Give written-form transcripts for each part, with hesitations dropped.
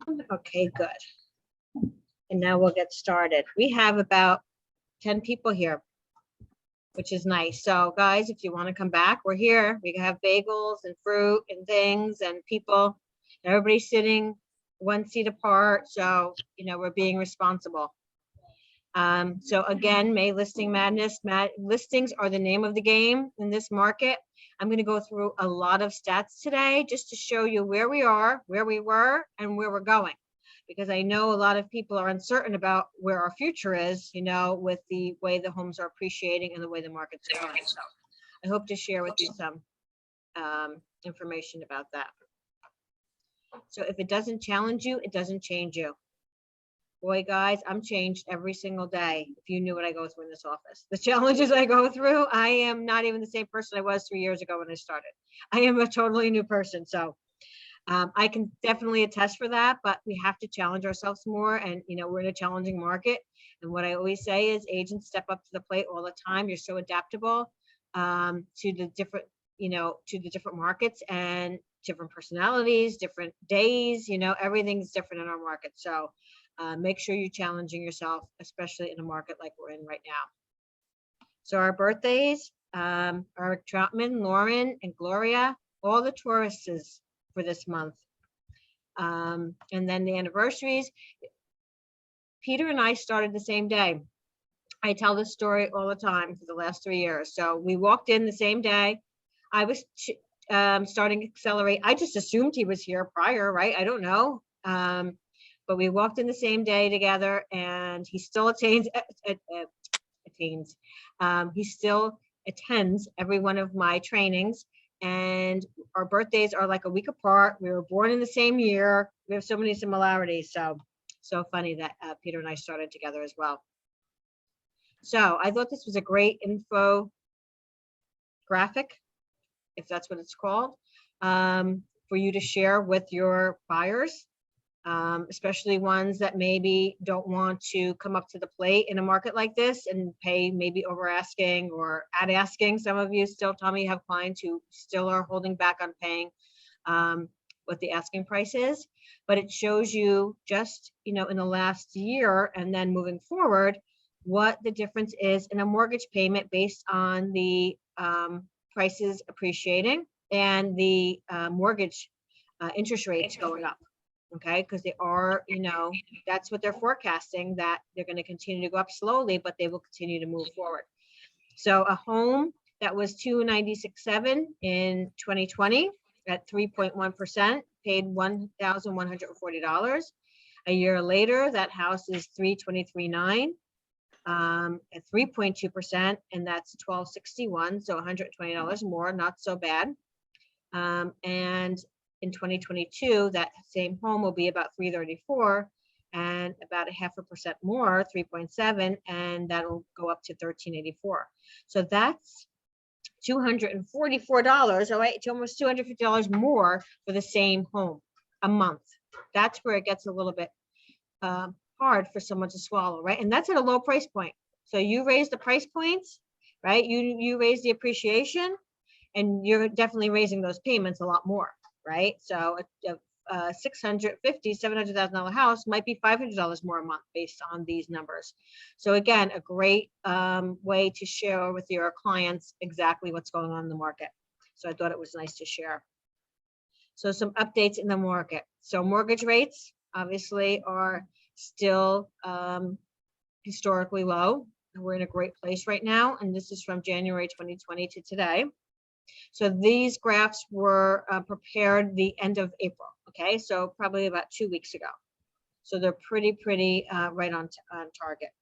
Okay, good. And now we'll get started. We have about 10 people here, which is nice. So guys, if you want to come back, we're here. We have bagels and fruit and things and people. Everybody's sitting 1 seat apart. So, we're being responsible. So again, May Listing Madness. Listings are the name of the game in this market. I'm going to go through a lot of stats today just to show you where we are, where we were, and where we're going. Because I know a lot of people are uncertain about where our future is, with the way the homes are appreciating and the way the market's going. So I hope to share with you some information about that. So if it doesn't challenge you, it doesn't change you. Boy, guys, I'm changed every single day. If you knew what I go through in this office, the challenges I go through, I am not even the same person I was 3 years ago when I started. I am a totally new person. So I can definitely attest for that, but we have to challenge ourselves more. And, we're in a challenging market. And what I always say is agents step up to the plate all the time. You're so adaptable to the different, to the different markets and different personalities, different days, everything's different in our market. So make sure you're challenging yourself, especially in a market like we're in right now. So our birthdays are Troutman, Lauren, and Gloria, all the Tauruses for this month. And then the anniversaries. Peter and I started the same day. I tell this story all the time for the last 3 years. So we walked in the same day. I was starting Accelerate. I just assumed he was here prior, right? I don't know. But we walked in the same day together, and he still he still attends every one of my trainings, and our birthdays are like a week apart. We were born in the same year. We have so many similarities. So funny that Peter and I started together as well. So I thought this was a great info graphic, if that's what it's called, for you to share with your buyers. Especially ones that maybe don't want to come up to the plate in a market like this and pay maybe over asking or at asking. Some of you still tell me you have clients who still are holding back on paying what the asking price is, but it shows you just, in the last year and then moving forward, what the difference is in a mortgage payment based on the prices appreciating and the mortgage interest rates going up. Okay, because they are, that's what they're forecasting, that they're going to continue to go up slowly, but they will continue to move forward. So a home that was $296,700 in 2020 at 3.1% paid $1,140. A year later, that house is $323,900 at 3.2%, and that's $1,261, so $120 more, not so bad. And in 2022, that same home will be about $334 and about 0.5% more, 3.7, and that'll go up to $1,384. So that's $244, all right, to almost $250 more for the same home a month. That's where it gets a little bit hard for someone to swallow, right? And that's at a low price point. So you raise the price points, right? You raise the appreciation, and you're definitely raising those payments a lot more. Right, so a $650,000, $700,000 house might be $500 more a month based on these numbers. So again, a great way to share with your clients exactly what's going on in the market. So I thought it was nice to share. So some updates in the market. So mortgage rates obviously are still historically low. We're in a great place right now, and this is from January 2020 to today. So these graphs were prepared the end of April, okay? So probably about 2 weeks ago. So they're pretty right on target.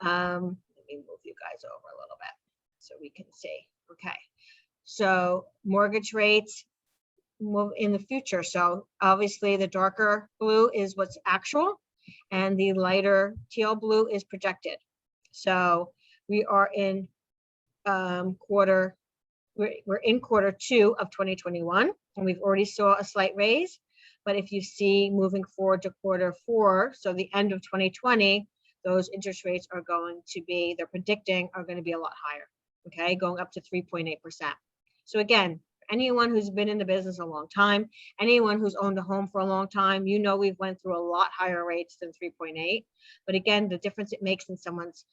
Let me move you guys over a little bit so we can see, okay? So mortgage rates move in the future. So obviously the darker blue is what's actual, and the lighter teal blue is projected. So we are in we're in quarter 2 of 2021, and we've already saw a slight raise. But if you see moving forward to quarter 4, so the end of 2020, those interest rates are going to be, they're predicting, are going to be a lot higher, okay, going up to 3.8%. So again, anyone who's been in the business a long time, anyone who's owned a home for a long time, you know, we've went through a lot higher rates than 3.8. But again, the difference it makes in someone's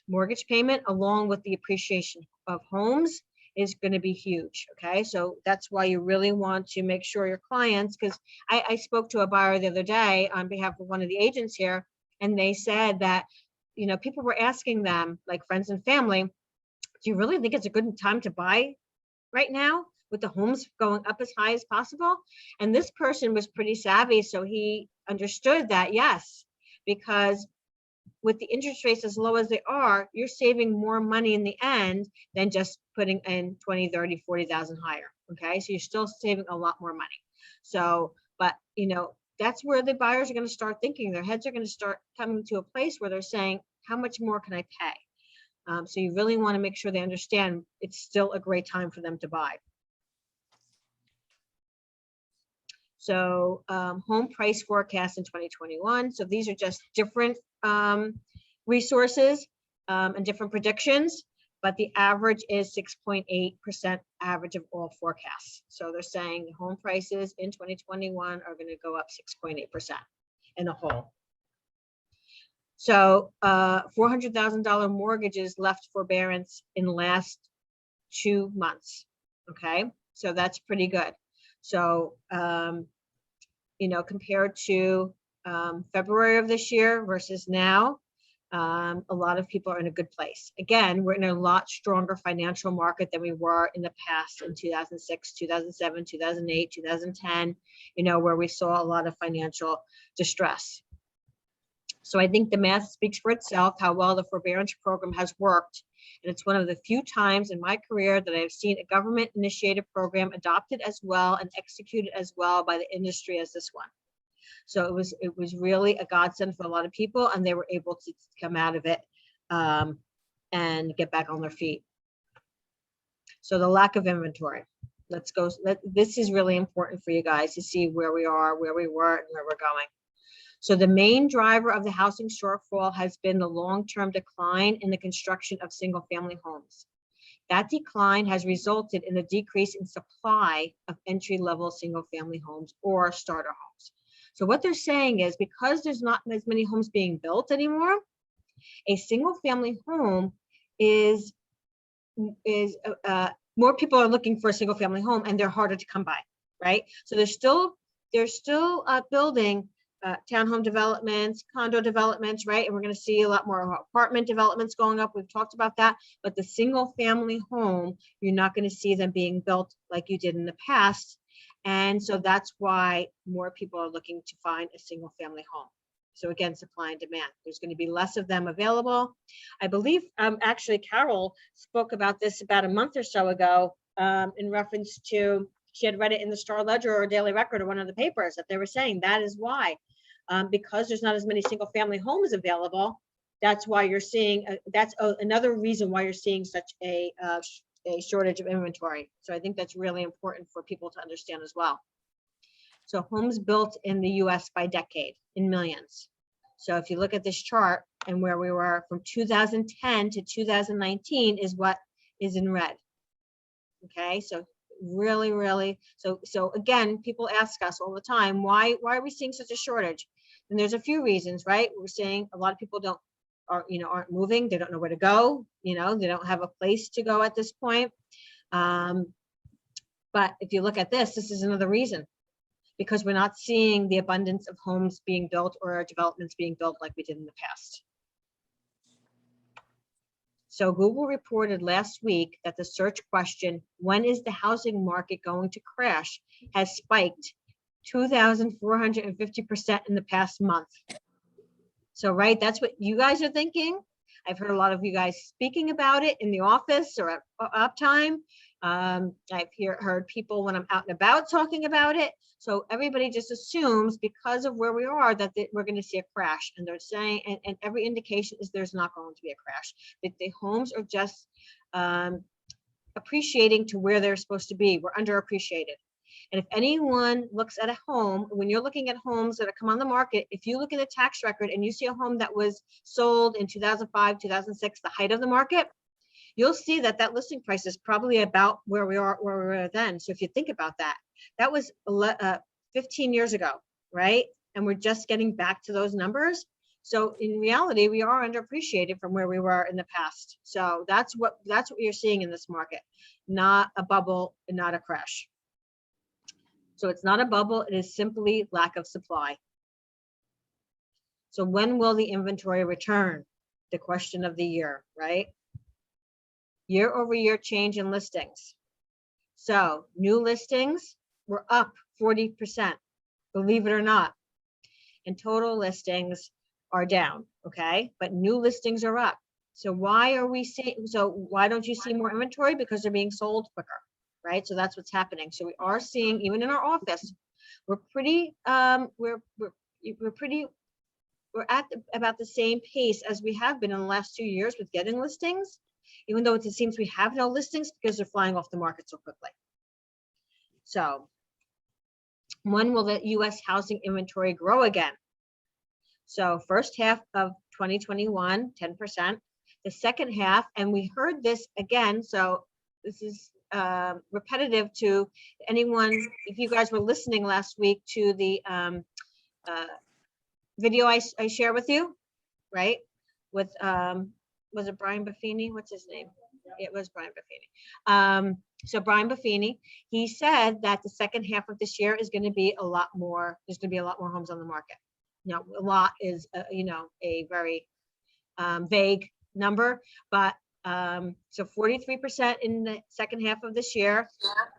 mortgage payment, along with the appreciation of homes, is going to be huge. Okay, so that's why you really want to make sure your clients, because I spoke to a buyer the other day on behalf of one of the agents here, and they said that, you know, people were asking them, like friends and family, do you really think it's a good time to buy right now with the homes going up as high as possible? And this person was pretty savvy, so he understood that, yes, because with the interest rates as low as they are, you're saving more money in the end than just putting in 20, 30, 40,000 higher. Okay, so you're still saving a lot more money. So, but you know, that's where the buyers are going to start thinking. Their heads are going to start coming to a place where they're saying, how much more can I pay? So you really want to make sure they understand it's still a great time for them to buy. So home price forecast in 2021. So these are just different resources and different predictions, but the average is 6.8% average of all forecasts. So they're saying home prices in 2021 are going to go up 6.8% in the whole. So $400,000 mortgages left forbearance in the last 2 months. Okay, so that's pretty good. So, you know, compared to February of this year versus now, a lot of people are in a good place. Again, we're in a lot stronger financial market than we were in the past in 2006, 2007, 2008, 2010, you know, where we saw a lot of financial distress. So I think the math speaks for itself, how well the forbearance program has worked. And it's one of the few times in my career that I've seen a government initiated program adopted as well and executed as well by the industry as this one. So it was really a godsend for a lot of people, and they were able to come out of it and get back on their feet. So the lack of inventory. Let's go. This is really important for you guys to see where we are, where we were, and where we're going. So the main driver of the housing shortfall has been the long-term decline in the construction of single-family homes. That decline has resulted in a decrease in supply of entry-level single-family homes or starter homes. So what they're saying is, because there's not as many homes being built anymore, a single-family home is more people are looking for a single-family home, and they're harder to come by, right? So they're still building townhome developments, condo developments, right? And we're going to see a lot more apartment developments going up. We've talked about that. But the single family home, you're not going to see them being built like you did in the past. And so that's why more people are looking to find a single family home. So again, supply and demand. There's going to be less of them available. I believe actually Carol spoke about this about a month or so ago in reference to, she had read it in the Star Ledger or Daily Record or one of the papers, that they were saying that is why, because there's not as many single family homes available, that's why you're seeing, that's another reason why you're seeing such a shortage of inventory. So I think that's really important for people to understand as well. So homes built in the US by decade in millions. So if you look at this chart and where we were from 2010 to 2019 is what is in red. Okay, so really, so again, people ask us all the time, why are we seeing such a shortage? And there's a few reasons, right? We're saying a lot of people aren't moving, they don't know where to go, they don't have a place to go at this point. But if you look at this is another reason, because we're not seeing the abundance of homes being built or developments being built like we did in the past. So Google reported last week that the search question, when is the housing market going to crash, has spiked 2,450% in the past month. So, right, that's what you guys are thinking. I've heard a lot of you guys speaking about it in the office or at Uptime. I've heard people when I'm out and about talking about it. So everybody just assumes because of where we are that we're going to see a crash, and they're saying, and every indication is there's not going to be a crash, that the homes are just appreciating to where they're supposed to be. We're underappreciated. And if anyone looks at a home, when you're looking at homes that have come on the market, if you look at a tax record and you see a home that was sold in 2005, 2006, the height of the market, you'll see that that listing price is probably about where we were then. So if you think about that, that was 15 years ago, right? And we're just getting back to those numbers. So in reality, we are underappreciated from where we were in the past. So that's what you're seeing in this market, not a bubble and not a crash. So it's not a bubble, it is simply lack of supply. So when will the inventory return? The question of the year, right? Year over year change in listings. So new listings were up 40%, believe it or not. And total listings are down, okay? But new listings are up. So why don't you see more inventory? Because they're being sold quicker, right? So that's what's happening. So we are seeing, even in our office, we're at about the same pace as we have been in the last 2 years with getting listings, even though it seems we have no listings because they're flying off the market so quickly. So when will the US housing inventory grow again? So first half of 2021, 10%. The second half, and we heard this again, so this is repetitive to anyone, if you guys were listening last week to the video I shared with you, right? With, was it Brian Buffini? What's his name? It was Brian Buffini. So Brian Buffini, he said that the second half of this year is going to be a lot more, there's going to be a lot more homes on the market. Now, a lot is, a very vague number, but so 43% in the second half of this year.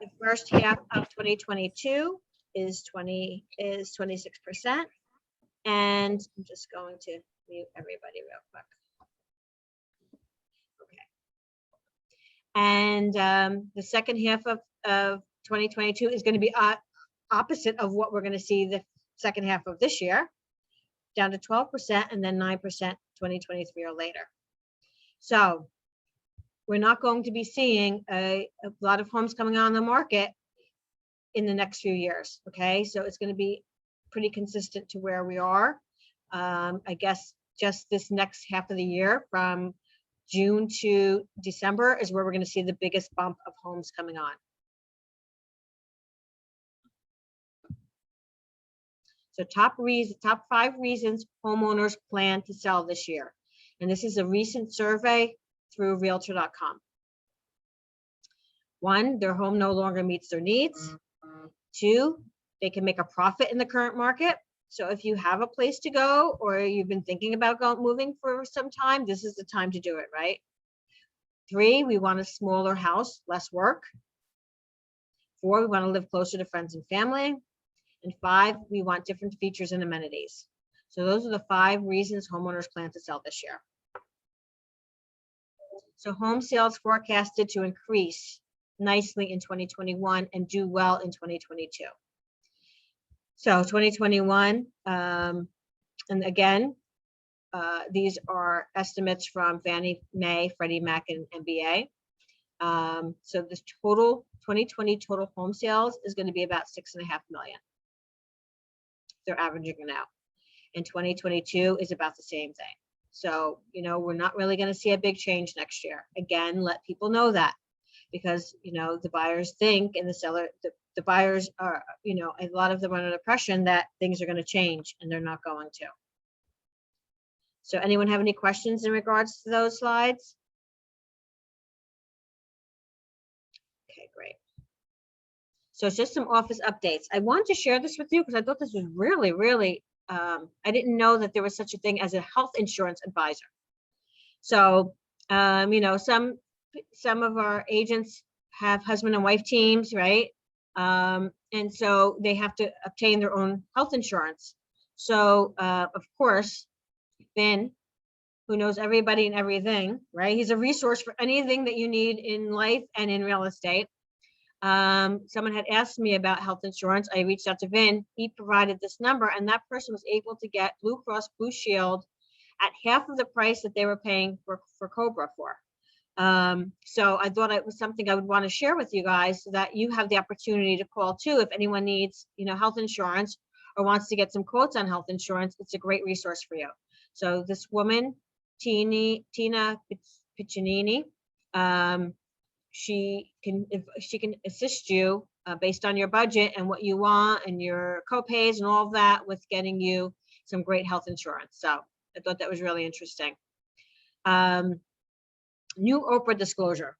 The first half of 2022 is 26%. And I'm just going to mute everybody real quick. Okay. And the second half of 2022 is going to be opposite of what we're going to see the second half of this year, down to 12%, and then 9% 2023 or later. So we're not going to be seeing a lot of homes coming on the market in the next few years. Okay, so it's going to be pretty consistent to where we are. I guess just this next half of the year from June to December is where we're going to see the biggest bump of homes coming on. So top 5 reasons homeowners plan to sell this year. And this is a recent survey through realtor.com. 1, their home no longer meets their needs. 2, they can make a profit in the current market. So if you have a place to go or you've been thinking about moving for some time, this is the time to do it, right? 3, we want a smaller house, less work. 4, we want to live closer to friends and family. And 5, we want different features and amenities. So those are the 5 reasons homeowners plan to sell this year. So home sales forecasted to increase nicely in 2021 and do well in 2022. So 2021, and again, these are estimates from Fannie Mae, Freddie Mac, and MBA. So this total 2020 total home sales is going to be about 6.5 million. They're averaging it out. And 2022 is about the same thing. So, we're not really going to see a big change next year. Again, let people know that, because, the buyers think, and the buyers are, a lot of them are under the impression that things are going to change, and they're not going to. So anyone have any questions in regards to those slides? Okay, great. So it's just some office updates. I wanted to share this with you because I thought this was really, really, I didn't know that there was such a thing as a health insurance advisor. So, some of our agents have husband and wife teams, right? And so they have to obtain their own health insurance. So, of course, Vin, who knows everybody and everything, right? He's a resource for anything that you need in life and in real estate. Someone had asked me about health insurance. I reached out to Vin. He provided this number, and that person was able to get Blue Cross Blue Shield at half of the price that they were paying for Cobra for. So I thought it was something I would want to share with you guys so that you have the opportunity to call too if anyone needs, health insurance or wants to get some quotes on health insurance. It's a great resource for you. So this woman, Tina Piccinini, She can assist you based on your budget and what you want and your copays and all of that with getting you some great health insurance. So I thought that was really interesting. New Oprah disclosure.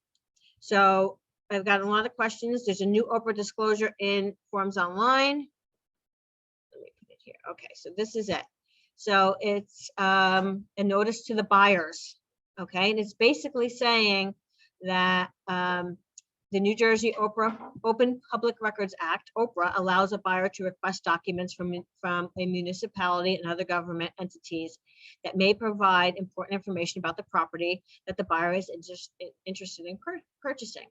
So I've gotten a lot of questions. There's a new Oprah disclosure in Forms Online. Let me put it here. Okay, so this is it. So it's a notice to the buyers. Okay, and it's basically saying that the New Jersey Open Public Records Act, Oprah, allows a buyer to request documents from a municipality and other government entities that may provide important information about the property that the buyer is interested in purchasing.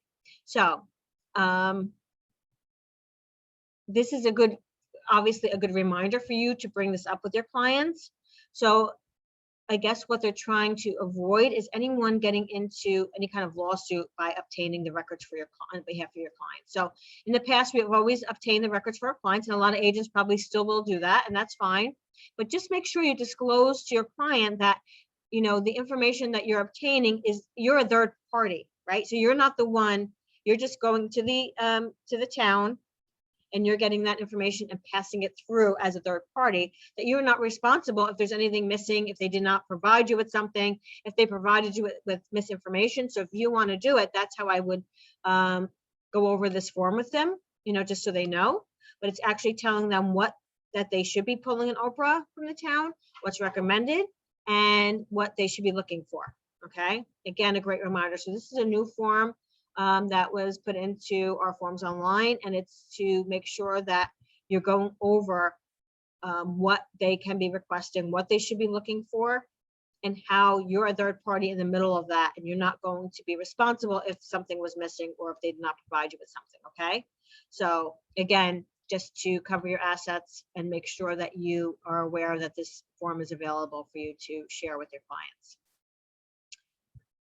So this is obviously a good reminder for you to bring this up with your clients. So I guess what they're trying to avoid is anyone getting into any kind of lawsuit by obtaining the records for on behalf of your clients. So in the past, we've always obtained the records for our clients, and a lot of agents probably still will do that, and that's fine. But just make sure you disclose to your client that, you know, the information that you're obtaining you're a third party, right? So you're not the one. You're just going to the town, and you're getting that information and passing it through as a third party, that you're not responsible if there's anything missing, if they did not provide you with something, if they provided you with misinformation. So if you want to do it, that's how I would go over this form with them, you know, just so they know. But it's actually telling them that they should be pulling an Oprah from the town, what's recommended, and what they should be looking for. Okay, again, a great reminder. So this is a new form that was put into our Forms Online, and it's to make sure that you're going over what they can be requesting, what they should be looking for, and how you're a third party in the middle of that, and you're not going to be responsible if something was missing or if they did not provide you with something. Okay, so again, just to cover your assets and make sure that you are aware that this form is available for you to share with your clients.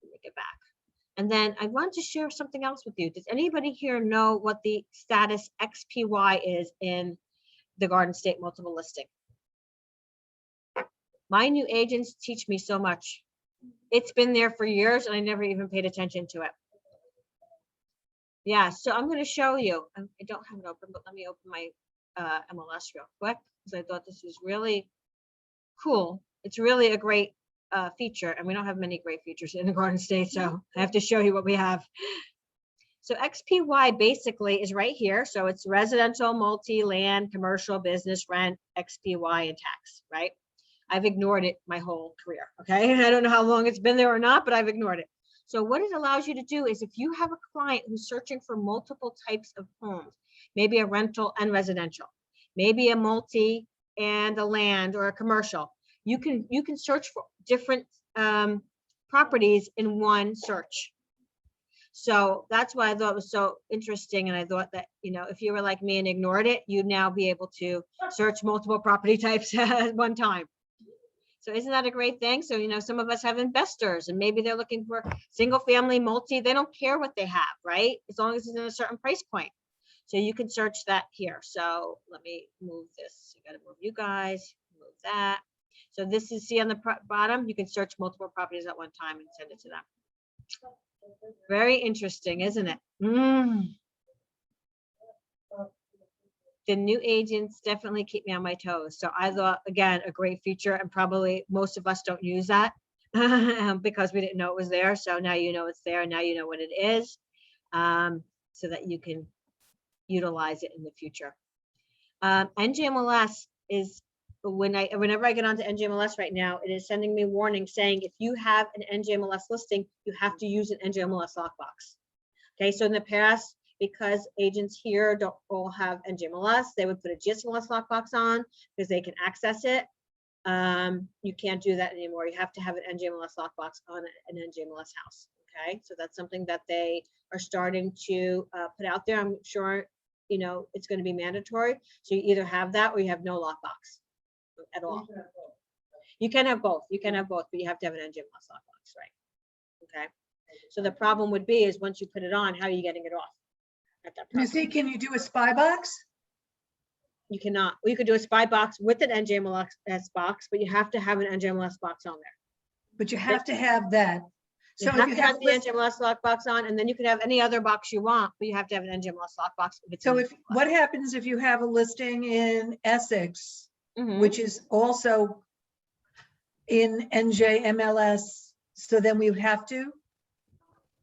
Let me get back. And then I want to share something else with you. Does anybody here know what the status XPY is in the Garden State multiple listing? My new agents teach me so much. It's been there for years and I never even paid attention to it. Yeah, so I'm going to show you. I don't have it open, but let me open my MLS real quick because I thought this was really cool. It's really a great feature, and we don't have many great features in the Garden State, so I have to show you what we have. So XPY basically is right here. So it's residential, multi, land, commercial, business, rent, XPY, and tax, right? I've ignored it my whole career, okay? I don't know how long it's been there or not, but I've ignored it. So what it allows you to do is if you have a client who's searching for multiple types of homes, maybe a rental and residential, maybe a multi and a land or a commercial, you can search for different properties in one search. So that's why I thought it was so interesting. And I thought that, you know, if you were like me and ignored it, you'd now be able to search multiple property types at one time. So isn't that a great thing? So, you know, some of us have investors and maybe they're looking for single family, multi, they don't care what they have, right? As long as it's in a certain price point. So you can search that here. So let me move this. You got to move you guys, move that. So this is, see on the bottom, you can search multiple properties at one time and send it to them. Very interesting, isn't it? The new agents definitely keep me on my toes. So I thought, again, a great feature, and probably most of us don't use that because we didn't know it was there. So now you know it's there. Now you know what it is, so that you can utilize it in the future. NJMLS is, whenever I get onto NJMLS right now, it is sending me warnings saying if you have an NJMLS listing, you have to use an NJMLS lockbox. Okay, so in the past, because agents here don't all have NJMLS, they would put a GSMLS lockbox on because they can access it. You can't do that anymore. You have to have an NJMLS lockbox on an NJMLS house. Okay, so that's something that they are starting to put out there. I'm sure, you know, it's going to be mandatory. So you either have that or you have no lockbox at all. You can have both. You can have both, but you have to have an NJMLS lockbox, right? Okay. So the problem would be is once you put it on, how are you getting it off at that point? Missy, can you do a spy box? You cannot. Well, you could do a spy box with an NJMLS box, but you have to have an NJMLS box on there. But you have to have that. You So have if to you have have, the NGMLS lockbox on, and then you can have any other box you want, but you have to have an NGMLS lockbox. If it's so in if, what happens if you have a listing in Essex, Mhm. which is also in NJMLS, so then we would have to?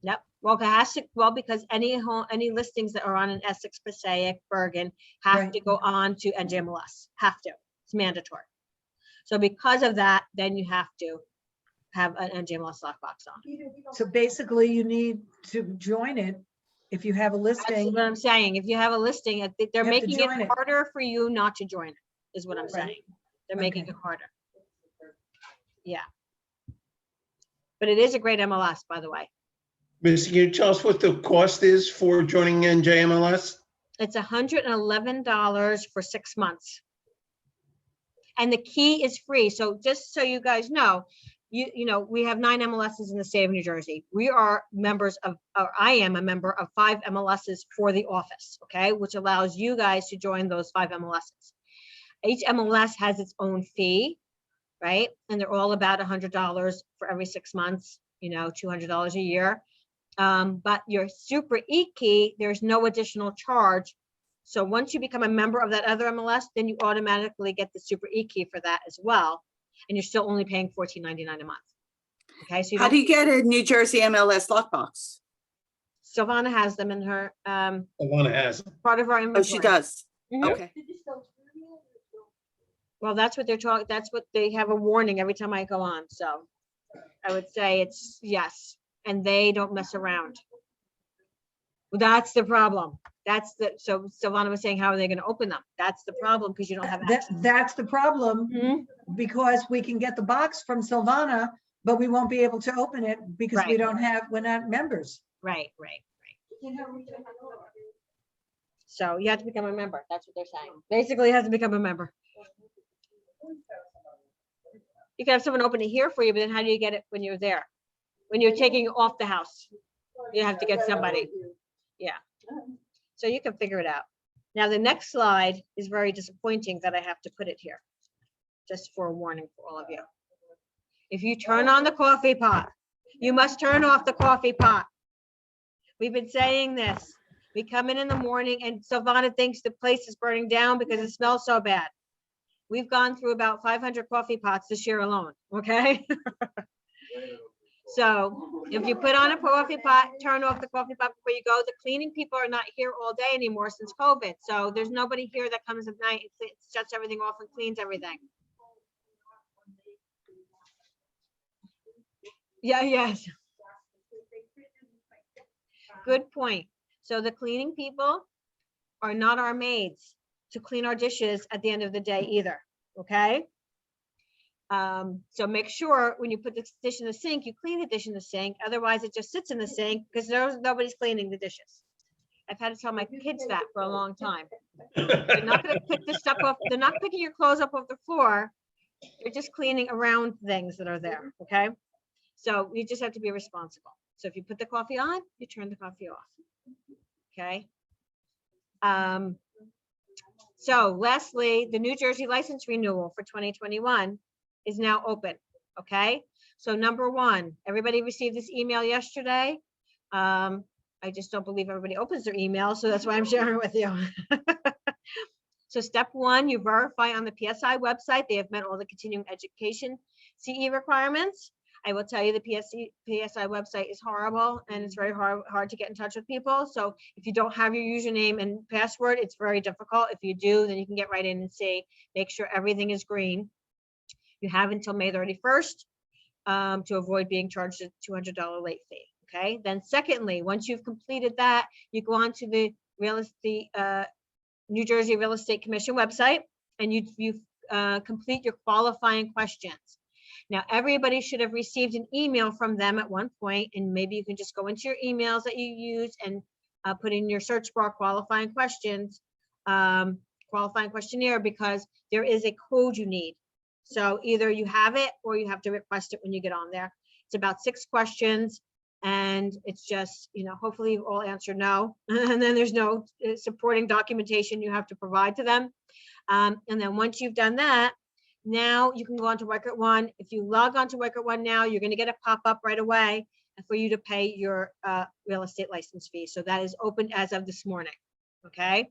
Yep. Well, it has to, well, because any home, any listings that are on an Essex, Passaic, Bergen have Right. to go on to NGMLS, have to. It's mandatory. So because of that, then you have to have an NGMLS lockbox on. So basically you need to join it if you have a That's listing. what I'm saying. If you have a listing, they're You have to making join it it. harder for you not to join it, is what I'm Right. saying. They're making Okay. it harder. Yeah. But it is a great MLS, by the way. Missy, can you tell us what the cost is for joining NJMLS? It's $111 for 6 months. And the key is free. So just so you guys know, you know, we have 9 MLSs in the state of New Jersey. We are members of, or I am a member of 5 MLSs for the office, okay, which allows you guys to join those 5 MLSs. Each MLS has its own fee, right? And they're all about $100 for every 6 months, you know, $200 a year. But your Super E-Key, there's no additional charge. So once you become a member of that other MLS, then you automatically get the Super E-Key for that as well. And you're still only paying $14.99 a month. Okay, so How do you get a New Jersey MLS lockbox? Silvana has them in her, Alana has. part of our inventory. Oh, she does. Mhm. Okay. Well, that's what they're talking, that's what they have a warning every time I go on, so I would say it's yes, and they don't mess around. That's the problem. That's the, so Silvana was saying, how are they gonna open them? That's the problem, because you don't have access. That's the problem, Mhm. because we can get the box from Silvana, but we won't be able to open it because we Right. don't have, we're not members. Right. So you have to become a member. That's what they're saying. Basically, you have to become a member. You can have someone open it here for you, but then how do you get it when you're there? When you're taking it off the house, you have to get somebody. Yeah. So you can figure it out. Now, the next slide is very disappointing that I have to put it here, just for a warning for all of you. If you turn on the coffee pot, you must turn off the coffee pot. We've been saying this. We come in the morning and Silvana thinks the place is burning down because it smells so bad. We've gone through about 500 coffee pots this year alone, okay? So if you put on a coffee pot, turn off the coffee pot before you go. The cleaning people are not here all day anymore since COVID. So there's nobody here that comes at night, it shuts everything off and cleans everything. Yeah, yes. Good point. So the cleaning people are not our maids to clean our dishes at the end of the day either, okay? So make sure when you put the dish in the sink, you clean the dish in the sink. Otherwise, it just sits in the sink because nobody's cleaning the dishes. I've had to tell my kids that for a long time. They're not gonna pick the stuff up. They're not picking your clothes up off the floor. They're just cleaning around things that are there, okay? So you just have to be responsible. So if you put the coffee on, you turn the coffee off, okay? So lastly, the New Jersey license renewal for 2021 is now open, okay? So number one, everybody received this email yesterday. I just don't believe everybody opens their email, so that's why I'm sharing with you. So step one, you verify on the PSI website. They have met all the continuing education CE requirements. I will tell you the PSI website is horrible and it's very hard to get in touch with people. So if you don't have your username and password, it's very difficult. If you do, then you can get right in and see, make sure everything is green. You have until May 31st to avoid being charged a $200 late fee. Okay. Then secondly, once you've completed that, you go on to the New Jersey Real Estate Commission website and you complete your qualifying questions. Now, everybody should have received an email from them at one point, and maybe you can just go into your emails that you use and put in your search bar qualifying questions, qualifying questionnaire, because there is a code you need. So either you have it or you have to request it when you get on there. It's about 6 questions, and it's just, you know, hopefully you all answer no, and then there's no supporting documentation you have to provide to them. And then once you've done that, now you can go on to Record One. If you log on to Record One now, you're going to get a pop-up right away for you to pay your real estate license fee. So that is open as of this morning, okay?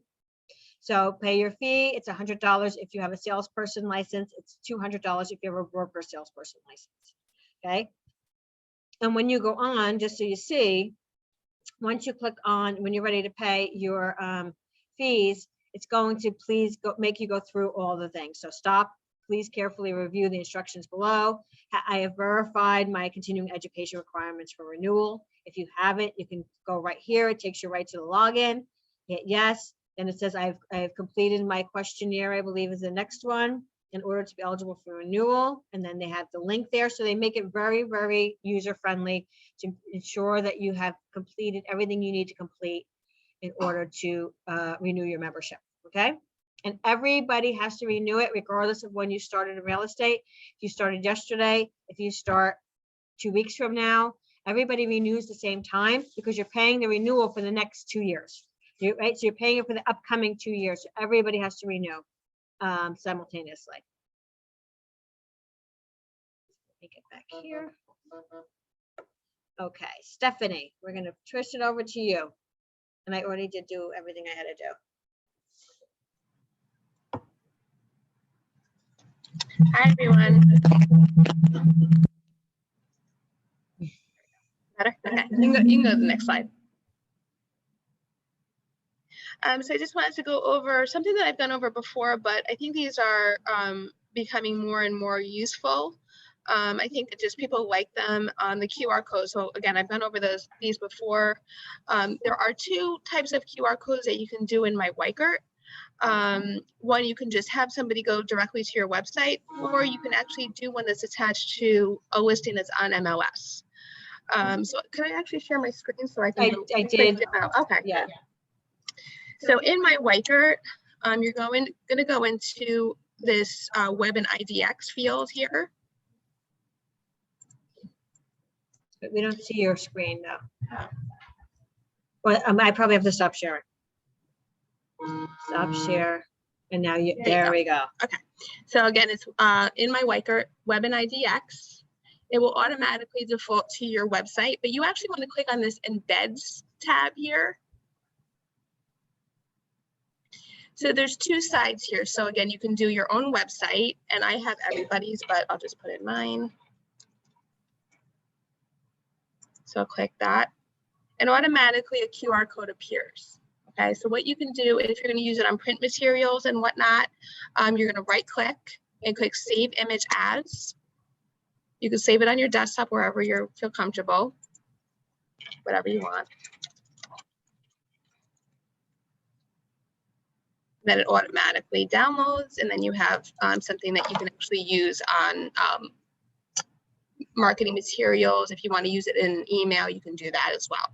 So pay your fee, it's $100 if you have a salesperson license, it's $200 if you have a broker salesperson license, okay? And when you go on, just so you see, once you click on, when you're ready to pay your fees, it's going to make you go through all the things. So stop, please carefully review the instructions below. I have verified my continuing education requirements for renewal. If you haven't, you can go right here. It takes you right to the login. Hit yes. Then it says I have completed my questionnaire, I believe is the next one, in order to be eligible for renewal. And then they have the link there. So they make it very, very user-friendly to ensure that you have completed everything you need to complete in order to renew your membership, okay? And everybody has to renew it regardless of when you started in real estate. If you started yesterday, if you start 2 weeks from now, everybody renews the same time because you're paying the renewal for the next 2 years. Right? So you're paying it for the upcoming 2 years. So everybody has to renew simultaneously. Let me get back here. Okay, Stephanie, we're gonna twist it over to you. And I already did do everything I had to do. Hi, everyone. Better? Okay, you can go to the next slide. So I just wanted to go over something that I've gone over before, but I think these are becoming more and more useful. I think that just people like them on the QR code. So again, I've gone over these before. There are 2 types of QR codes that you can do in my Weichert. One, you can just have somebody go directly to your website, or you can actually do one that's attached to a listing that's on MLS. So can I actually share my screen so I can? I did. Okay. Yeah. So in my Weichert, you're going to go into this web and IDX field here. But we don't see your screen though. Well, I probably have to stop sharing. Stop share. And now you, there we go. Okay. So again, it's in my Weichert web and IDX. It will automatically default to your website, but you actually want to click on this embeds tab here. So there's 2 sides here. So again, you can do your own website, and I have everybody's, but I'll just put in mine. So I'll click that, and automatically a QR code appears. Okay, so what you can do if you're going to use it on print materials and whatnot, you're going to right click and click Save Image As. You can save it on your desktop wherever you feel comfortable, whatever you want. Then it automatically downloads, and then you have something that you can actually use on marketing materials. If you want to use it in an email, you can do that as well.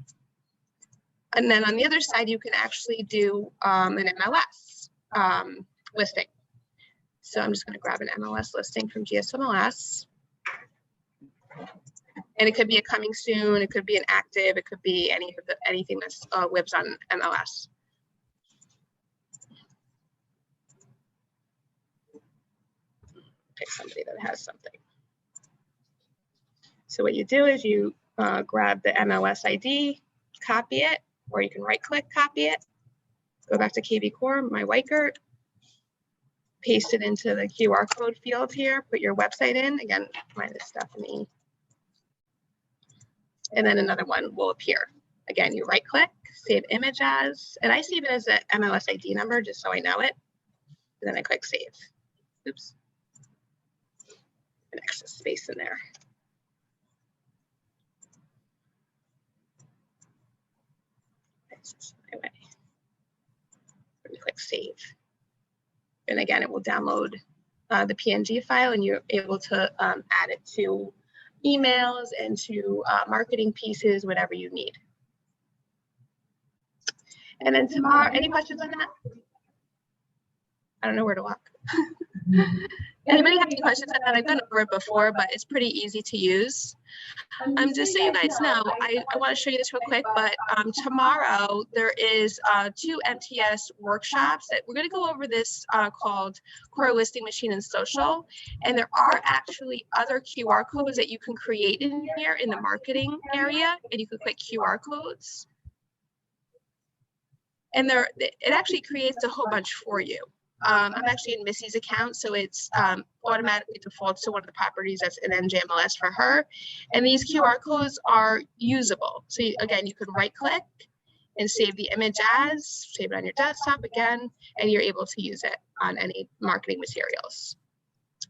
And then on the other side, you can actually do an MLS listing. So I'm just going to grab an MLS listing from GSMLS. And it could be a coming soon, it could be an active, it could be anything that lives on MLS. Pick somebody that has something. So what you do is you grab the MLS ID, copy it, or you can right click, copy it, go back to KV Core, my Weichert, paste it into the QR code field here, put your website in, again, mine is Stephanie. And then another one will appear. Again, you right click, save image as, and I save it as an MLS ID number just so I know it. And then I click save. Oops. An extra space in there. Anyway, click save. And again, it will download the PNG file, and you're able to add it to emails and to marketing pieces, whatever you need. And then tomorrow, any questions on that? I don't know where to walk. Anybody have any questions on that? I've gone over it before, but it's pretty easy to use. Just so you guys know, I want to show you this real quick, but tomorrow there is 2 MTS workshops that we're going to go over this called Core Listing Machine and Social. And there are actually other QR codes that you can create in here in the marketing area, and you can click QR codes. And it actually creates a whole bunch for you. I'm actually in Missy's account, so it's automatically defaults to one of the properties that's in NJMLS for her. And these QR codes are usable. So again, you could right click and save the image as, save it on your desktop again, and you're able to use it on any marketing materials.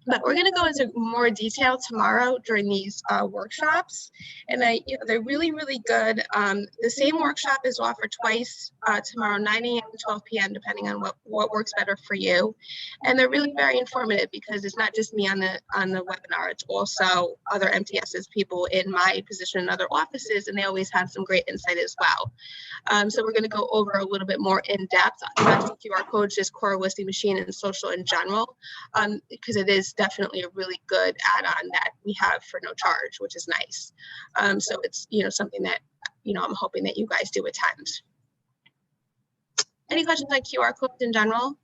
But we're going to go into more detail tomorrow during these workshops, and they're really, really good. The same workshop is offered twice tomorrow, 9 a.m. and 12 p.m., depending on what works better for you. And they're really very informative because it's not just me on the webinar; it's also other MTSs, people in my position in other offices, and they always have some great insight as well. So we're going to go over a little bit more in depth, not just QR codes, just Core Listing Machine and Social in general, because it is definitely a really good add-on that we have for no charge, which is nice. So it's something that I'm hoping that you guys do attend. Any questions on QR codes in general?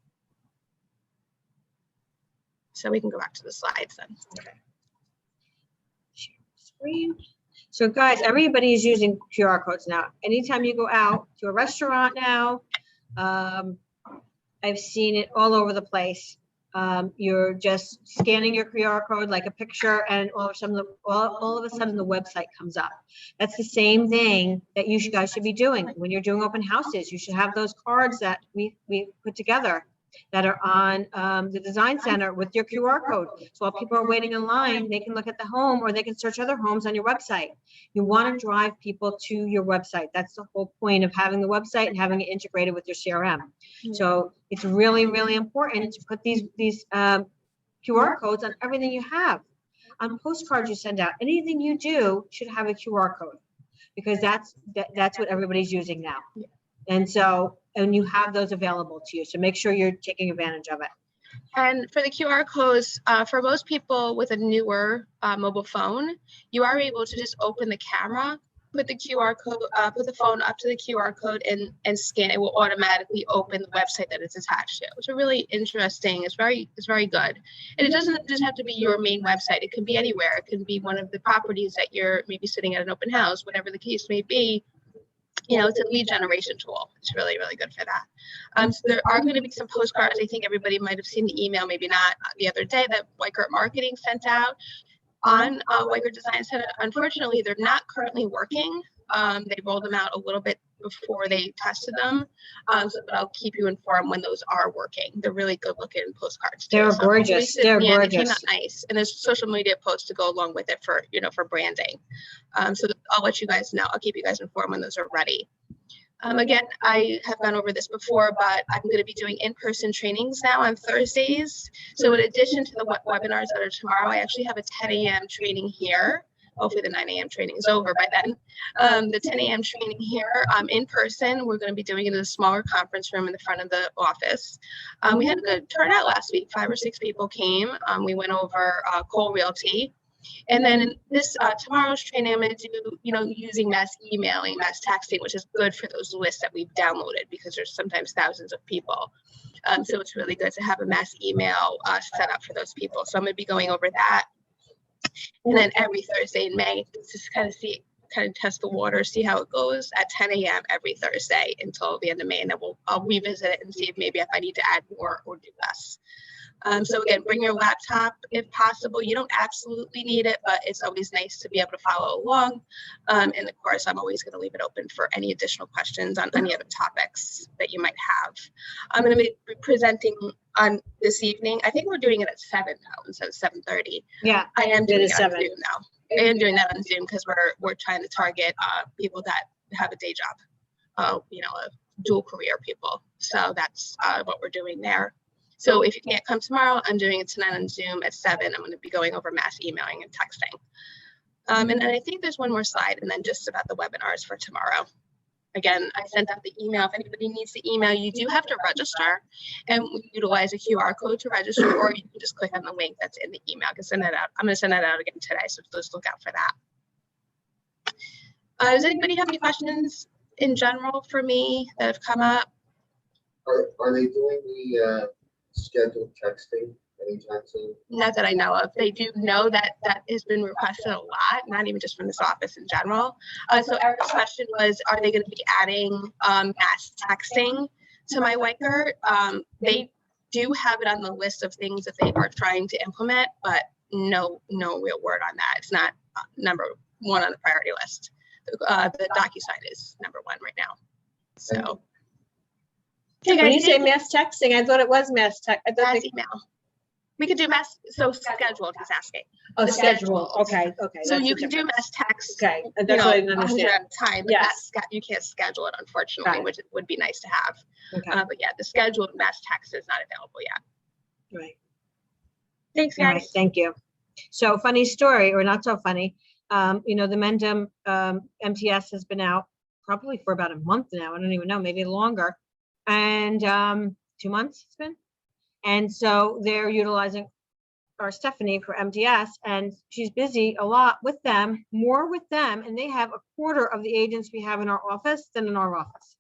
So we can go back to the slides then. Share screen. So guys, everybody is using QR codes now. Anytime you go out to a restaurant now, I've seen it all over the place. You're just scanning your QR code like a picture, and all of a sudden the website comes up. That's the same thing that you guys should be doing when you're doing open houses. You should have those cards that we put together that are on the design center with your QR code. So while people are waiting in line, they can look at the home, or they can search other homes on your website. You want to drive people to your website. That's the whole point of having the website and having it integrated with your CRM. So it's really, really important to put these QR codes on everything you have. On postcards you send out, anything you do should have a QR code, because that's what everybody's using now. And so, and you have those available to you. So make sure you're taking advantage of it. And for the QR codes, for most people with a newer mobile phone, you are able to just open the camera, put the QR code, put the phone up to the QR code and scan. It will automatically open the website that it's attached to. It's really interesting. It's very good. And it doesn't just have to be your main website. It can be anywhere. It can be one of the properties that you're maybe sitting at an open house, whatever the case may be. It's a lead generation tool. It's really, really good for that. So there are going to be some postcards. I think everybody might have seen the email, maybe not, the other day that Weichert Marketing sent out on Weichert Design Center. Unfortunately, they're not currently working. They rolled them out a little bit before they tested them. But I'll keep you informed when those are working. They're really good looking postcards too. They're gorgeous. They're gorgeous. They came out nice. And there's social media posts to go along with it for, for branding. So I'll let you guys know. I'll keep you guys informed when those are ready. Again, I have gone over this before, but I'm going to be doing in-person trainings now on Thursdays. So in addition to the webinars that are tomorrow, I actually have a 10 a.m. training here. Hopefully the 9 a.m. training is over by then. The 10 a.m. training here in person, we're going to be doing it in a smaller conference room in the front of the office. We had a good turnout last week. 5 or 6 people came. We went over Cole Realty. And then this tomorrow's training, I'm going to do, using mass emailing, mass texting, which is good for those lists that we've downloaded because there's sometimes thousands of people. So it's really good to have a mass email set up for those people. So I'm going to be going over that. And then every Thursday in May, just kind of test the water, see how it goes at 10 a.m. every Thursday until the end of May. And then I'll revisit it and see if I need to add more or do less. So again, bring your laptop if possible. You don't absolutely need it, but it's always nice to be able to follow along. And of course, I'm always going to leave it open for any additional questions on any other topics that you might have. I'm going to be presenting on this evening. I think we're doing it at 7 now instead of 7:30. Yeah, I am doing it on 7. Zoom now. I am doing that on Zoom because we're trying to target people that have a day job, dual career people. So that's what we're doing there. So if you can't come tomorrow, I'm doing it tonight on Zoom at 7. I'm going to be going over mass emailing and texting. And then I think there's one more slide, and then just about the webinars for tomorrow. again, I sent out the email. If anybody needs the email, you do have to register, and we utilize a QR code to register, or you can just click on the link that's in the email. I can send that out. I'm going to send that out again today, so just look out for that. Does anybody have any questions in general for me that have come up? Are they doing the scheduled texting anytime soon? Not that I know of. They do know that that has been requested a lot, not even just from this office in general. So Eric's question was, are they going to be adding mass texting to My Whiker? They do have it on the list of things that they are trying to implement, but no real word on that. It's not number one on the priority list. The DocuSign is number one right now. So. Hey When you guys, say mass texting, I thought it was mass text. I thought mass they, email. We could do mass, so scheduled, he's asking. oh, the schedule. schedules. Okay, okay. So that's you the can do difference. mass text. Okay, You that's what I know, didn't 100 understand. at a time, but Yes. you can't schedule it, unfortunately, Right. which would be nice to have. Okay, But yeah, the scheduled mass text is not available yet. right. Thanks, All right, guys. thank you. So funny story, or not so funny. You know, the Mendham MTS has been out probably for about a month now. I don't even know, maybe longer. And 2 months it's been. And so they're utilizing our Stephanie for MTS, and she's busy a lot with them, more with them, and they have a quarter of the agents we have in our office than in our office.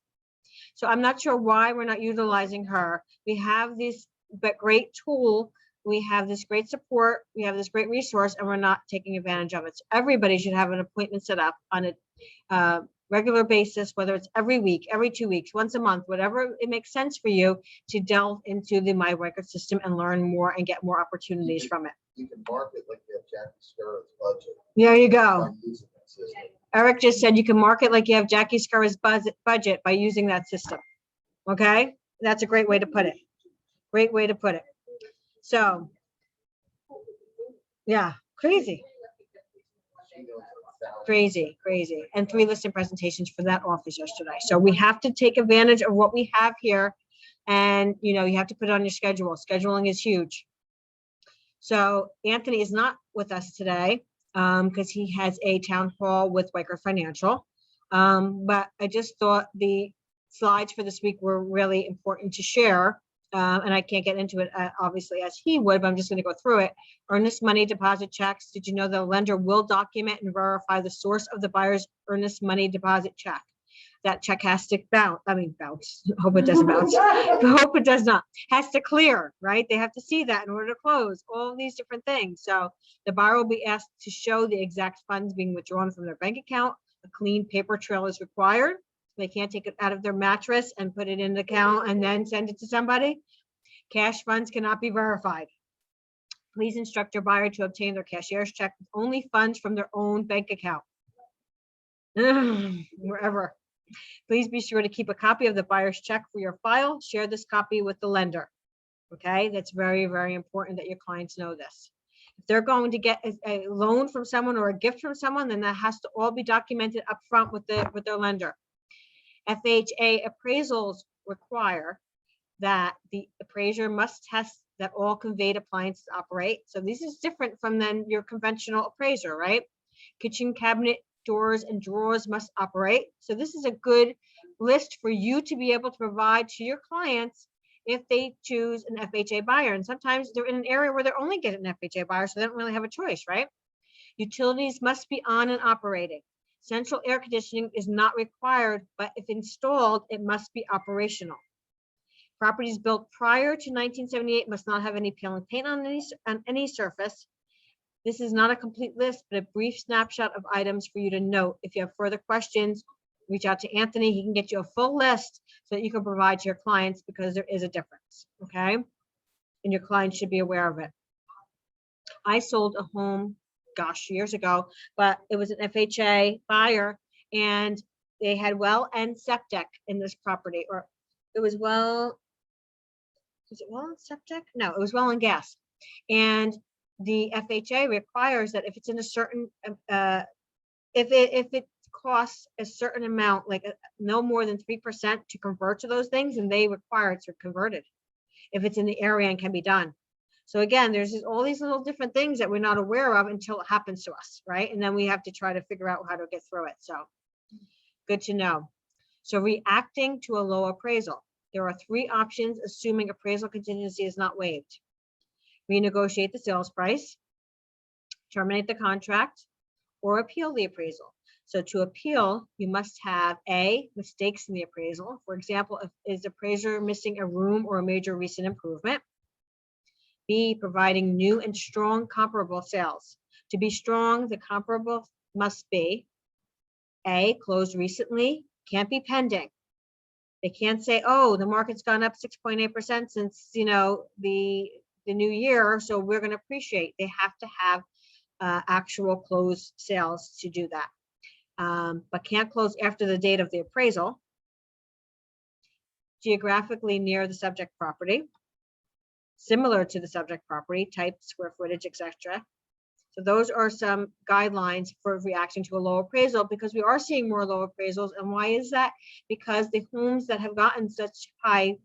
So I'm not sure why we're not utilizing her. We have this but great tool. We have this great support. We have this great resource, and we're not taking advantage of it. So everybody should have an appointment set up on a regular basis, whether it's every week, every 2 weeks, once a month, whatever it makes sense for you to delve into the My Record system and learn more and get more opportunities from it. You can mark it like you have Jackie Sparrow's budget. There you go. by using that system. Eric just said you can mark it like you have Jackie Scurra's budget by using that system. Okay, that's a great way to put it. Great way to put it. So, yeah, crazy, She knows 1,000. crazy. And 3 listing presentations for that office yesterday. So we have to take advantage of what we have here. And, you know, you have to put it on your schedule. Scheduling is huge. So Anthony is not with us today because he has a town hall with Whiker Financial. But I just thought the slides for this week were really important to share. And I can't get into it obviously as he would, but I'm just going to go through it. Earnest money deposit checks. Did you know the lender will document and verify the source of the buyer's earnest money deposit check? That check has to bounce. Hope it doesn't bounce. Hope it does not. Has to clear, right? They have to see that in order to close. All these different things. So the buyer will be asked to show the exact funds being withdrawn from their bank account. A clean paper trail is required. They can't take it out of their mattress and put it in the account and then send it to somebody. Cash funds cannot be verified. Please instruct your buyer to obtain their cashier's check with only funds from their own bank account. Wherever. Please be sure to keep a copy of the buyer's check for your file. Share this copy with the lender. Okay, that's very, very important that your clients know this. If they're going to get a loan from someone or a gift from someone, then that has to all be documented up front with their lender. FHA appraisals require that the appraiser must test that all conveyed appliances operate. So this is different from then your conventional appraiser, right? Kitchen cabinet doors and drawers must operate. So this is a good list for you to be able to provide to your clients if they choose an FHA buyer. And sometimes they're in an area where they're only getting an FHA buyer, so they don't really have a choice, right? Utilities must be on and operating. Central air conditioning is not required, but if installed, it must be operational. Properties built prior to 1978 must not have any peeling paint on any surface. This is not a complete list, but a brief snapshot of items for you to note. If you have further questions, reach out to Anthony. He can get you a full list so that you can provide to your clients because there is a difference, okay? And your clients should be aware of it. I sold a home, gosh, years ago, but it was an FHA buyer and they had well and septic in this property, or it was well, was it well and septic? No, it was well and gas. And the FHA requires that if it's in a certain, if it costs a certain amount, like no more than 3% to convert to those things, and they require it to convert it if it's in the area and can be done. So again, there's all these little different things that we're not aware of until it happens to us, right? And then we have to try to figure out how to get through it. So good to know. So reacting to a low appraisal. There are three options, assuming appraisal contingency is not waived. Renegotiate the sales price, terminate the contract, or appeal the appraisal. So to appeal, you must have A, mistakes in the appraisal. For example, is the appraiser missing a room or a major recent improvement? B, providing new and strong comparable sales. To be strong, the comparable must be A, closed recently, can't be pending. They can't say, oh, the market's gone up 6.8% since, the new year, so we're going to appreciate. They have to have actual closed sales to do that. But can't close after the date of the appraisal. Geographically near the subject property. Similar to the subject property, type, square footage, etc. So those are some guidelines for reacting to a low appraisal, because we are seeing more low appraisals. And why is that? Because the homes that have gotten such high,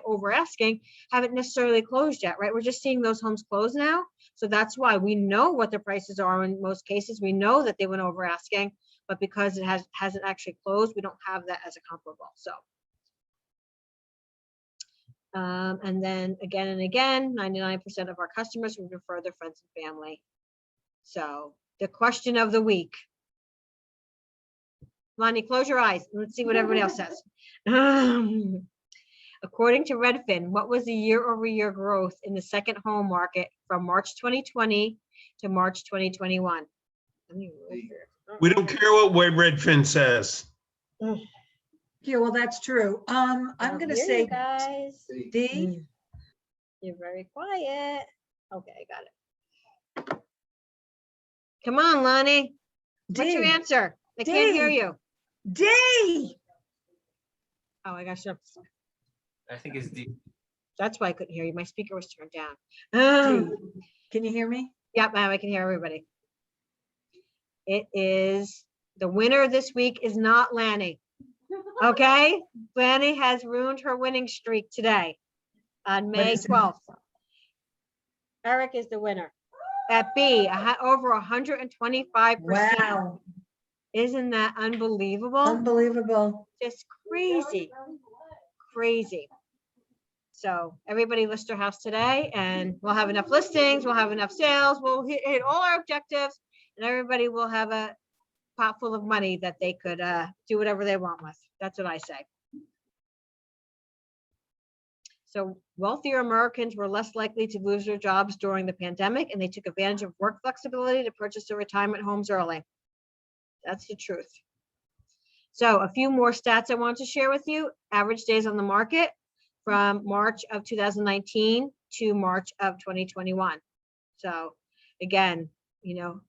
over asking haven't necessarily closed yet, right? We're just seeing those homes close now. So that's why we know what the prices are in most cases. We know that they went over asking, but because it hasn't actually closed, we don't have that as a comparable. So. And then again and again, 99% of our customers would refer their friends and family. So the question of the week. Lonnie, close your eyes. Let's see what everybody else says. According to Redfin, what was the year-over-year growth in the second home market from March 2020 to March 2021? We don't care what Redfin says. Yeah, well, that's true. I'm gonna say guys. D. You're very quiet. Okay, I got it. Come on, Lonnie. What's your D. answer? I can't hear D. you. D. Oh, I got you. I think it's D. That's why I couldn't hear you. My speaker was turned down. D. Can you hear me? Yep, I can hear everybody. It is, the winner this week is not Lanny. Okay? Lanny has ruined her winning streak today on May is it? 12th. Eric is the winner. At B, over 125%. Wow, Isn't that unbelievable? unbelievable. Just crazy, crazy. So everybody list their house today and we'll have enough listings, we'll have enough sales, we'll hit all our objectives, and everybody will have a pot full of money that they could do whatever they want with. That's what I say. So wealthier Americans were less likely to lose their jobs during the pandemic, and they took advantage of work flexibility to purchase their retirement homes early. That's the truth. So a few more stats I want to share with you. Average days on the market from March of 2019 to March of 2021. So again,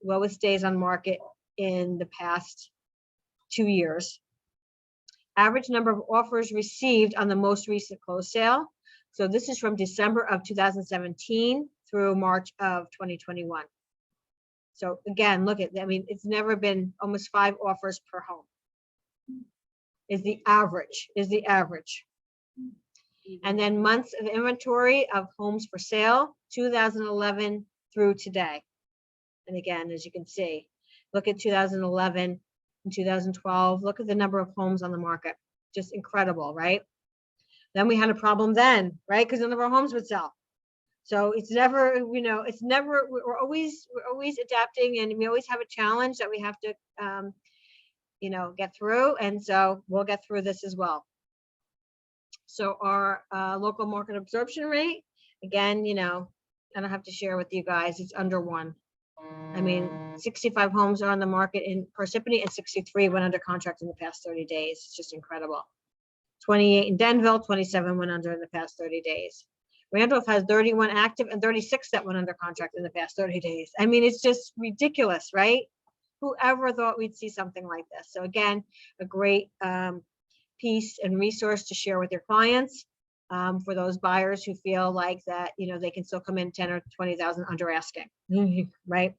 lowest days on market in the past 2 years. Average number of offers received on the most recent closed sale. So this is from December of 2017 through March of 2021. So again, look at, it's never been almost 5 offers per home. Is the average. And then months of inventory of homes for sale, 2011 through today. And again, as you can see, look at 2011 and 2012. Look at the number of homes on the market. Just incredible, right? Then we had a problem then, right? Because none of our homes would sell. So it's never, we're always adapting, and we always have a challenge that we have to, get through. And so we'll get through this as well. So our local market absorption rate, again, I don't have to share with you guys, it's under 1. 65 homes are on the market in Parsippany, and 63 went under contract in the past 30 days. It's just incredible. 28 in Denville, 27 went under in the past 30 days. Randolph has 31 active and 36 that went under contract in the past 30 days. It's just ridiculous, right? Whoever thought we'd see something like this? So again, a great piece and resource to share with your clients for those buyers who feel like that, they can still come in 10 or 20,000 under asking, right?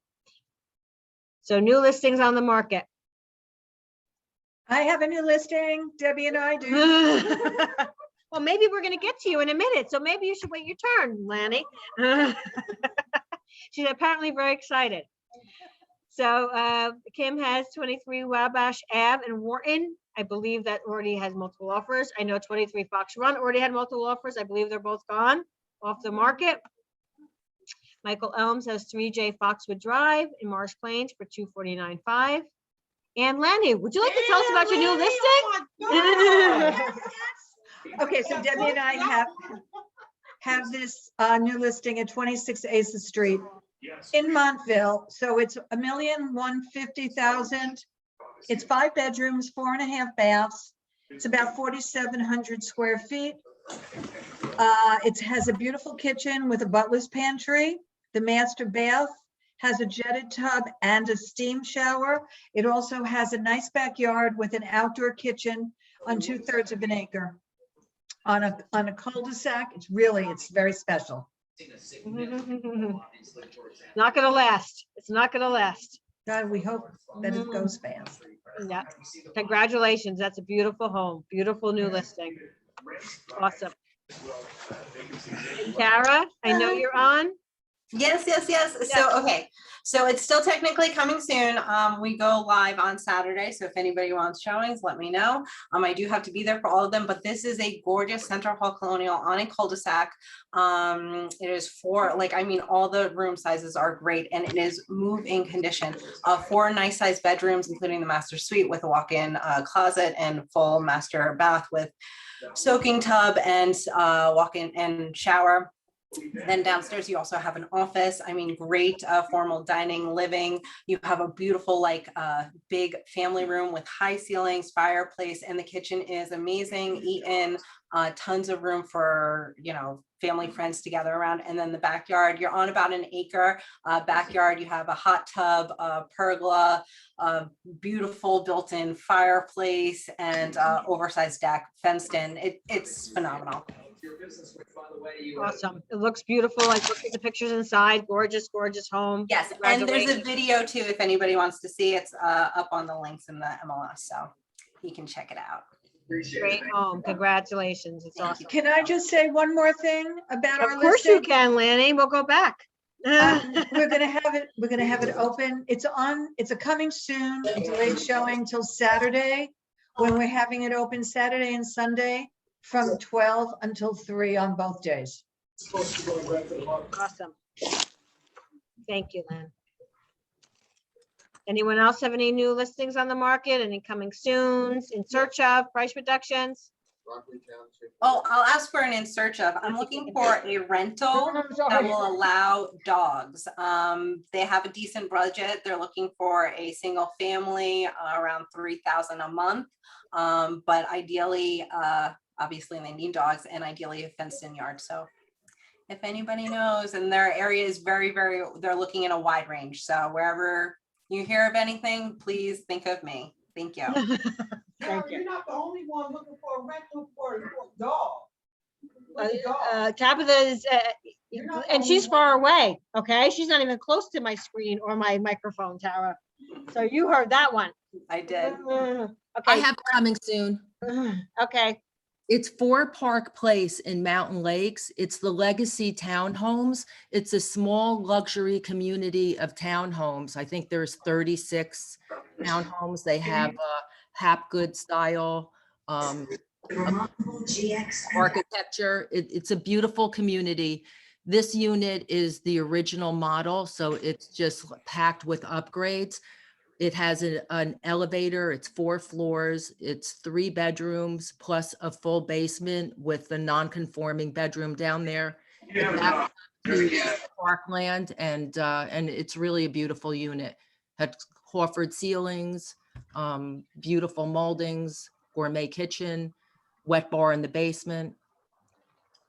So new listings on the market. I have a new listing. Debbie and I do. Well, maybe we're going to get to you in a minute, so maybe you should wait your turn, Lanny. She's apparently very excited. So Kim has 23 Wabash Ave in Wharton. I believe that already has multiple offers. I know 23 Fox Run already had multiple offers. I believe they're both gone off the market. Michael Elms has 3J Foxwood Drive in Marsh Plains for 249.5. And Lanny, would you like to tell us about your new listing? Okay, so Debbie and I have this new listing at 26 Aces Street in Montville. So it's 1,150,000. It's 5 bedrooms, 4.5 baths. It's about 4,700 square feet. It has a beautiful kitchen with a butler's pantry. The master bath has a jetted tub and a steam shower. It also has a nice backyard with an outdoor kitchen on 2/3 of an acre. On a cul-de-sac, it's very special. Not gonna last. It's not gonna last. God, we hope that it goes fast. Yeah. Congratulations. That's a beautiful home. Beautiful new listing. Awesome. Tara, I know you're on. Yes. So, okay. So it's still technically coming soon. We go live on Saturday. So if anybody wants showings, let me know. I do have to be there for all of them, but this is a gorgeous Center Hall Colonial on a cul-de-sac. It is all the room sizes are great and it is move-in condition. 4 nice sized bedrooms, including the master suite with a walk-in closet and full master bath with soaking tub and walk-in and shower. Then downstairs, you also have an office. Great formal dining, living. You have a beautiful, big family room with high ceilings, fireplace, and the kitchen is amazing. Eat-in, tons of room for, family, friends to gather around. And then the backyard, you're on about an acre backyard. You have a hot tub, a pergola, a beautiful built-in fireplace, and oversized deck, fenced in. It's phenomenal. Awesome. It looks beautiful. I looked at the pictures inside. Gorgeous, gorgeous home. Yes, and there's a Congratulations. video too, if anybody wants to see. It's up on the links in the MLS, so you can check it out. Great home. Congratulations. It's awesome. Can I just say one more thing about our Of course you listing? can, Lanny. We'll go back. We're gonna have it open. It's a coming soon, a delayed showing till Saturday, when we're having it open Saturday and Sunday from 12 until 3 on both days. Awesome. Thank you, Len. Anyone else have any new listings on the market? Any coming soon? In search of price reductions? Rockland Township. Oh, I'll ask for an in search of. I'm looking for a rental that will allow dogs. They have a decent budget. They're looking for a single family around $3,000 a month. But ideally, obviously they need dogs and ideally a fenced in yard. So if anybody knows, and their area is very, they're looking in a wide range. So wherever you hear of anything, please think of me. Thank you. Thank you. You're not the only one looking for a rental for a dog. With a dog. Tabitha is, and she's far away, okay? She's not even close to my screen or my microphone, Tara. So you heard that one. I did. I Okay, have coming soon. okay. It's 4 Park Place in Mountain Lakes. It's the Legacy Townhomes. It's a small luxury community of townhomes. I think there's 36 townhomes. They have a Hapgood style architecture. It's a beautiful community. This unit is the original model, so it's just packed with upgrades. It has an elevator, it's 4 floors, it's 3 bedrooms plus a full basement with the non-conforming bedroom down there. It backs up to Parkland and it's really a beautiful unit. Had Crawford ceilings, beautiful moldings, gourmet kitchen, wet bar in the basement.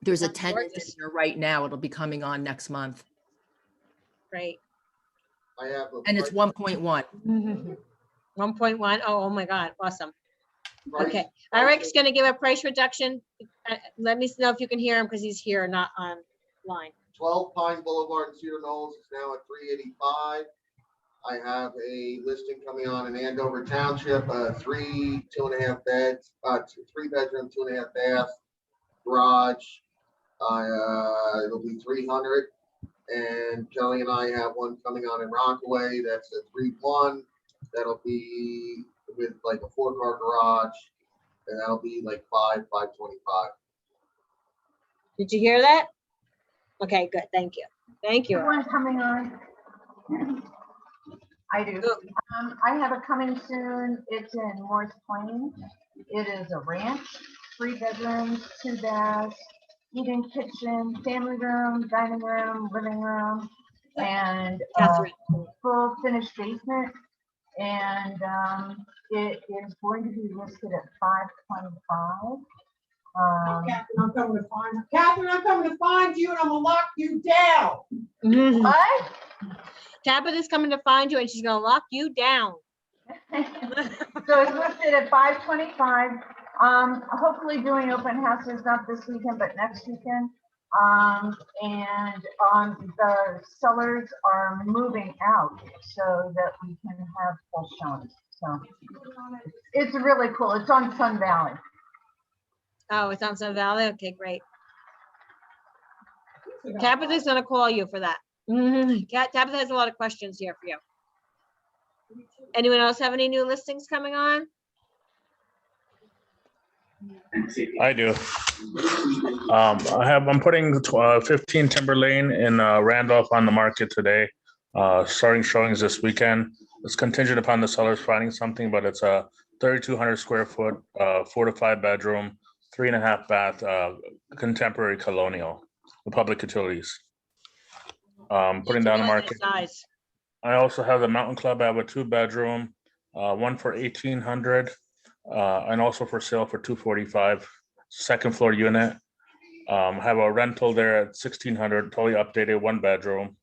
There's a That's tenant in gorgeous. here right now. It'll be coming on next month. Great. I have a And it's price- 1.1. 1.1. Oh my God, awesome. price- Okay, Eric's gonna give a price reduction. Let me know if you can hear him because he's here, not online. 12 Pine Boulevard in Cedar Knolls is now at $385. I have a listing coming on in Andover Township, 3 2.5 beds, 3 bedroom, 2.5 bath, garage. It'll be 300. And Kelly and I have one coming on in Rockaway. That's a 3.1. That'll be with like a 4-car garage, and that'll be like 525. Did you hear that? Okay, good. Thank you. Thank you. One coming on. I do. I have a coming soon. It's in Morris Plains. It is a ranch, 3 bedrooms, 2 baths, eating kitchen, family room, dining room, living room, and Catherine. full finished basement. And it is going to be listed at $525. Catherine, I'm coming to find you. Catherine, I'm coming to find you and I'm gonna lock you down. What? Tabitha's coming to find you and she's gonna lock you down. So it's listed at $525. Hopefully doing open houses, not this weekend, but next weekend. And the sellers are moving out so that we can have full showings. So it's really cool. It's on Sun Valley. Oh, it's on Sun Valley? Okay, great. Tabitha's gonna call you for that. Tabitha has a lot of questions here for you. Anyone else have any new listings coming on? I do. I'm putting 15 Timber Lane in Randolph on the market today. Starting showings this weekend. It's contingent upon the sellers finding something, but it's a 3,200 square foot, 4 to 5 bedroom, 3.5 bath, contemporary colonial, the public utilities. Putting down the market. Size. I also have the Mountain Club. I have a 2-bedroom, one for 1,800, and also for sale for 245, second floor unit. Have a rental there at 1,600, totally updated, 1-bedroom.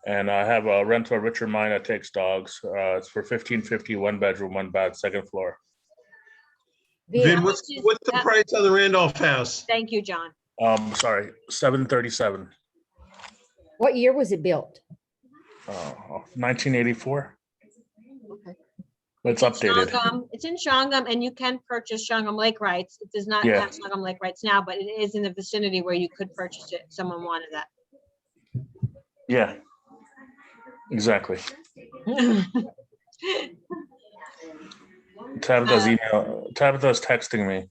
And I have a rental at Richard Mine that takes dogs. It's for 1,550, 1-bedroom, 1 bath, second floor. Vin, what's the price of the Randolph house? Thank you, John. Sorry, 737. What year was it built? 1984. Okay. It's updated. It's in Shongum and you can purchase Shongum Lake rights. It does not Yeah. have Shongum Lake rights now, but it is in the vicinity where you could purchase it. if Someone wanted that. Yeah. Exactly. Tabitha's texting me.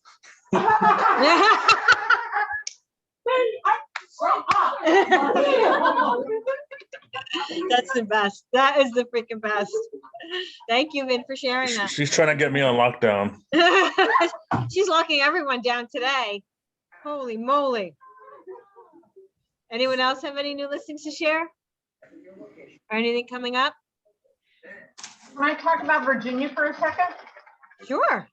That's the best. That is the freaking best. Thank you, Vin, for sharing that. She's trying to get me on lockdown. She's locking everyone down today. Holy moly. Anyone else have any new listings to share? Or anything coming up? Can I talk about Virginia for a second? Sure.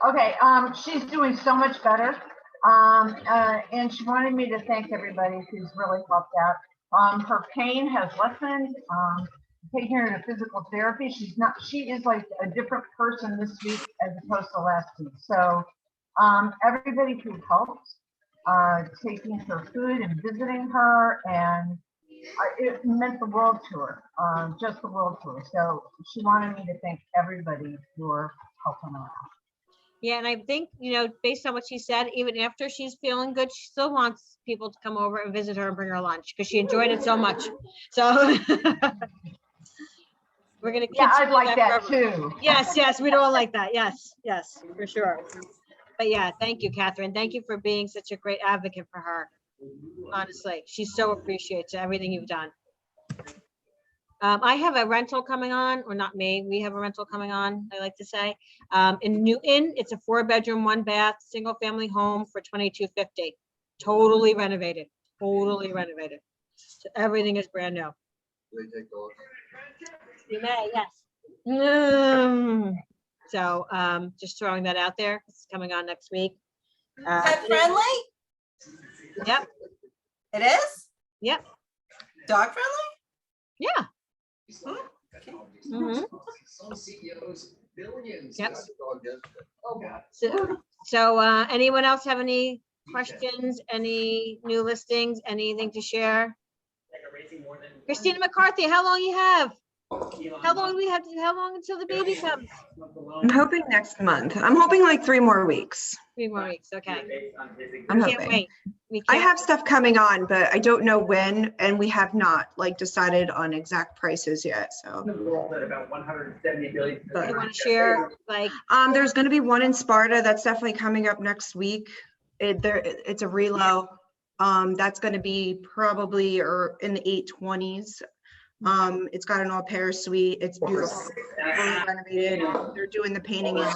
Okay, she's doing so much better. And she wanted me to thank everybody who's really helped out. Her pain has lessened. Taking her to physical therapy. She is like a different person this week as opposed to last week. So everybody who helped, taking her food and visiting her, and it meant the world to her, just the world to her. So she wanted me to thank everybody for helping her out. Yeah, and I think, based on what she said, even after she's feeling good, she still wants people to come over and visit her and bring her lunch because she enjoyed it so much. So we're gonna. Yeah, I'd like that forever. too. Yes, we'd all like that. Yes, for sure. But yeah, thank you, Catherine. Thank you for being such a great advocate for her. Honestly, she so appreciates everything you've done. I have a rental coming on, or not me, we have a rental coming on, I like to say. In Newton, it's a 4-bedroom, 1 bath, single family home for $2,250. Totally renovated, So everything is brand new. They take dogs. You may, yes. So just throwing that out there. It's coming on next week. Pet friendly? Yep. It is? Yep. Dog friendly? Yeah. Mhm. Yep. So anyone else have any questions, any new listings, anything to share? Christina McCarthy, how long you have? How long do we have, how long until the baby comes? I'm hoping next month. I'm hoping like 3 more weeks. 3 more weeks, okay. I'm Can't hoping. wait. We I can't have stuff coming on, but I don't know when, and we have not like decided on exact prices yet, so. You want to share, like, There's gonna be one in Sparta that's definitely coming up next week. It's a relo. That's gonna be probably or in the 820s. It's got an all-pair suite. It's beautiful. Fully renovated. They're doing the painting in now.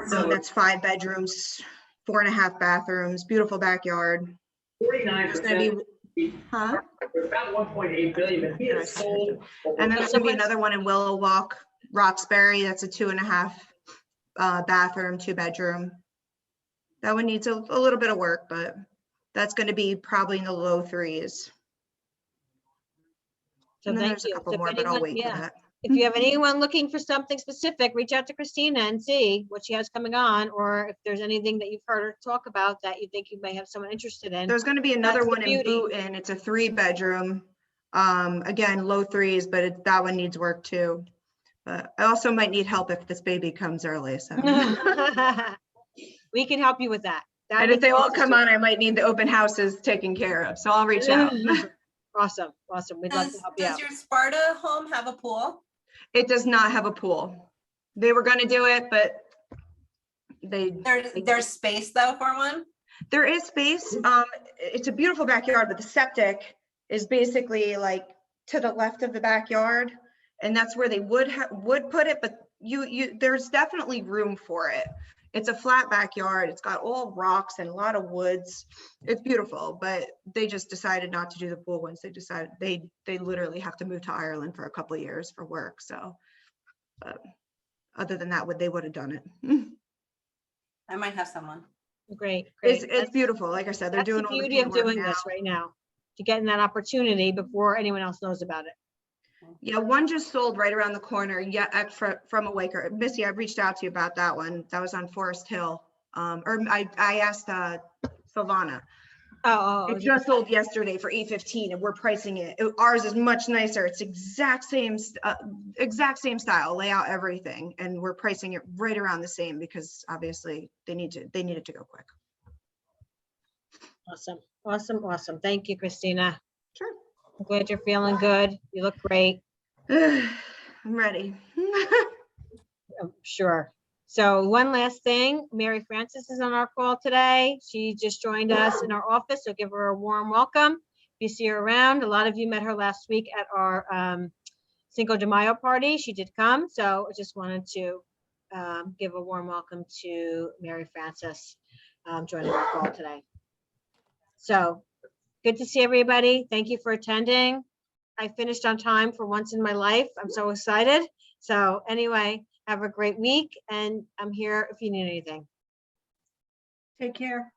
So that's 5 bedrooms, 4.5 bathrooms, beautiful backyard. There's gonna be, huh? About 1.8 billion, but he has sold. And then there's gonna be another one in Willow Walk, Roxbury. That's a 2.5 bathroom, 2 bedroom. That one needs a little bit of work, but that's gonna be probably in the low 3s. so And then thank there's a you. couple So if more, but I'll anyone- wait for yeah. that. If you have anyone looking for something specific, reach out to Christina and see what she has coming on, or if there's anything that you've heard her talk about that you think you may have someone interested in. There's gonna be another That's the one in beauty. Booton. It's a 3 bedroom. Again, low 3s, but that one needs work too. But I also might need help if this baby comes early, so. We can help you with that. And if they all come on, I might need the open houses taken care of, so I'll reach out. Awesome, awesome. We'd love to help you Does out. your Sparta home have a pool? It does not have a pool. They were gonna do it, but There's space though for one? there is space. It's a beautiful backyard, but the septic is basically like to the left of the backyard. And that's where they would put it, but there's definitely room for it. It's a flat backyard. It's got all rocks and a lot of woods. It's beautiful, but they just decided not to do the pool once they decided they literally have to move to Ireland for a couple of years for work. So, but other than that, they would have done it. I might have someone. Great, great. It's beautiful. Like I said, they're That's doing the all the beauty of paperwork doing now. this right now, to getting that opportunity before anyone else knows about it. Yeah, one just sold right around the corner. Yeah, from a Waker. Missy, I reached out to you about that one. That was on Forest Hill. Or I asked Silvana. Oh, It just sold yesterday for $815, and we're pricing it. Ours is much nicer. It's exact same style, layout, everything, and we're pricing it right around the same because obviously they needed to go quick. Awesome, awesome, awesome. Thank you, Christina. Sure. I'm glad you're feeling good. You look great. I'm ready. I'm sure. So one last thing, Mary Frances is on our call today. She just joined us in our office, so give her a warm welcome. If you see her around, a lot of you met her last week at our Cinco de Mayo party. She did come, so I just wanted to give a warm welcome to Mary Frances joining our call today. So good to see everybody. Thank you for attending. I finished on time for once in my life. I'm so excited. So anyway, have a great week, and I'm here if you need anything. Take care.